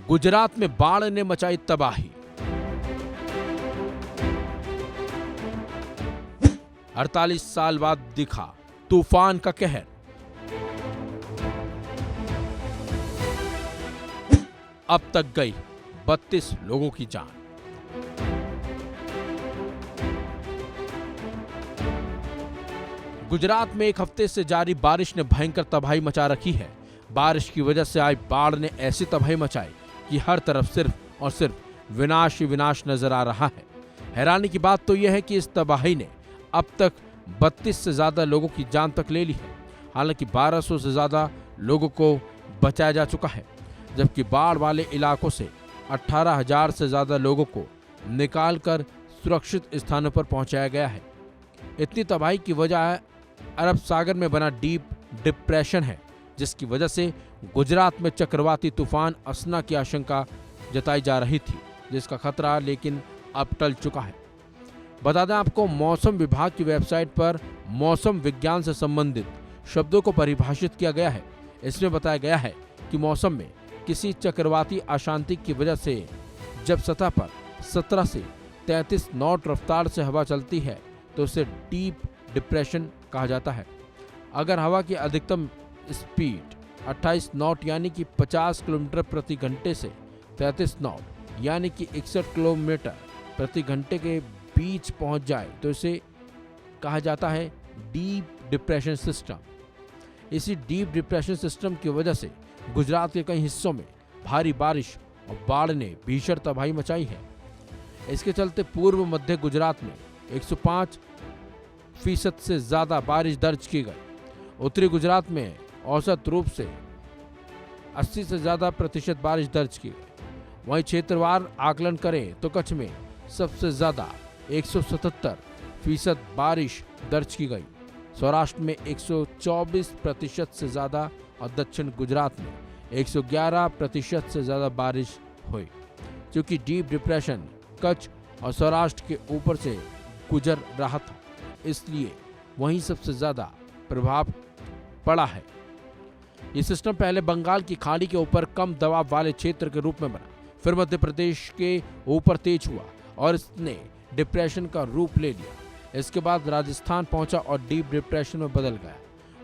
गुजरात में बाढ़ ने मचाई तबाही। 48 साल बाद दिखा तूफान का कहर। अब तक गई 32 लोगों की जान। गुजरात में एक हफ्ते से जारी बारिश ने भयंकर तबाही मचा रखी है। बारिश की वजह से आई बाढ़ ने ऐसी तबाही मचाई कि हर तरफ सिर्फ और सिर्फ विनाश ही विनाश नजर आ रहा है। हैरानी की बात तो यह है कि इस तबाही ने अब तक 32 से ज्यादा लोगों की जान तक ले ली है। हालांकि 1200 से ज्यादा लोगों को बचाया जा चुका है, जबकि बाढ़ वाले इलाकों से 18,000 से ज्यादा लोगों को निकालकर सुरक्षित स्थानों पर पहुंचाया गया है। इतनी तबाही की वजह अरब सागर में बना डीप डिप्रेशन है, जिसकी वजह से गुजरात में चक्रवाती तूफान असना की आशंका जताई जा रही थी, जिसका खतरा लेकिन अब टल चुका है। बता दें आपको, मौसम विभाग की वेबसाइट पर मौसम विज्ञान से संबंधित शब्दों को परिभाषित किया गया है। इसमें बताया गया है कि मौसम में किसी चक्रवाती अशांति की वजह से जब सतह पर 17 से 33 नॉट रफ्तार से हवा चलती है तो उसे डीप डिप्रेशन कहा जाता है। अगर हवा की अधिकतम स्पीड 28 नॉट यानी कि 50 किलोमीटर प्रति घंटे से 33 नॉट यानी कि 61 किलोमीटर प्रति घंटे के बीच पहुंच जाए तो इसे कहा जाता है डीप डिप्रेशन सिस्टम। इसी डीप डिप्रेशन सिस्टम की वजह से गुजरात के कई हिस्सों में भारी बारिश और बाढ़ ने भीषण तबाही मचाई है। इसके चलते पूर्व मध्य गुजरात में 105% से ज्यादा बारिश दर्ज की गई। उत्तरी गुजरात में औसत रूप से 80 से ज्यादा प्रतिशत बारिश दर्ज की गई। वहीं क्षेत्रवार आकलन करें तो कच्छ में सबसे ज्यादा 177% बारिश दर्ज की गई। सौराष्ट्र में 124% से ज्यादा और दक्षिण गुजरात में 111% से ज्यादा बारिश हुई। क्योंकि डीप डिप्रेशन कच्छ और सौराष्ट्र के ऊपर से गुजर रहा था, इसलिए वहीं सबसे ज्यादा प्रभाव पड़ा है। ये सिस्टम पहले बंगाल की खाड़ी के ऊपर कम दबाव वाले क्षेत्र के रूप में बना, फिर मध्य प्रदेश के ऊपर तेज हुआ और इसने डिप्रेशन का रूप ले लिया। इसके बाद राजस्थान पहुंचा और डीप डिप्रेशन में बदल गया।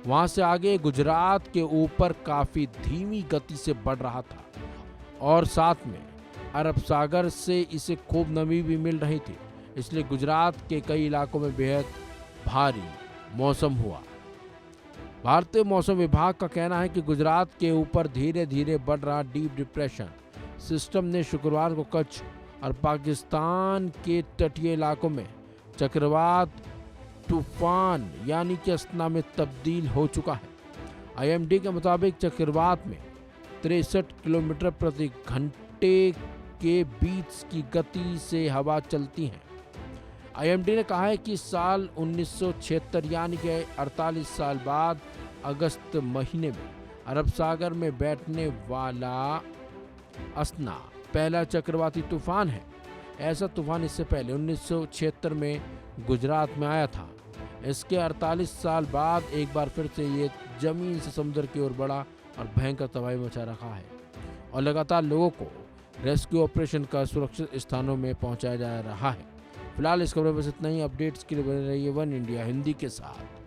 वहां से आगे गुजरात के ऊपर काफी धीमी गति से बढ़ रहा था और साथ में अरब सागर से इसे खूब नमी भी मिल रही थी, इसलिए गुजरात के कई इलाकों में बेहद भारी मौसम हुआ। भारतीय मौसम विभाग का कहना है कि गुजरात के ऊपर धीरे धीरे बढ़ रहा डीप डिप्रेशन सिस्टम ने शुक्रवार को कच्छ और पाकिस्तान के तटीय इलाकों में चक्रवात तूफान यानी कि असना में तब्दील हो चुका है। आईएमडी के मुताबिक चक्रवात में 63 किलोमीटर प्रति घंटे के बीच की गति से हवा चलती है। आईएमडी ने कहा है कि साल 1976 यानी कि 48 साल बाद अगस्त महीने में अरब सागर में बैठने वाला असना पहला चक्रवाती तूफान है। ऐसा तूफान इससे पहले 1976 में गुजरात में आया था। इसके 48 साल बाद एक बार फिर से ये जमीन से समुद्र की ओर बढ़ा और भयंकर तबाही मचा रखा है और लगातार लोगों को रेस्क्यू ऑपरेशन का सुरक्षित स्थानों में पहुंचाया जा रहा है। फिलहाल इस खबर में बस इतना ही। अपडेट्स के लिए बने रहिए वन इंडिया हिंदी के साथ।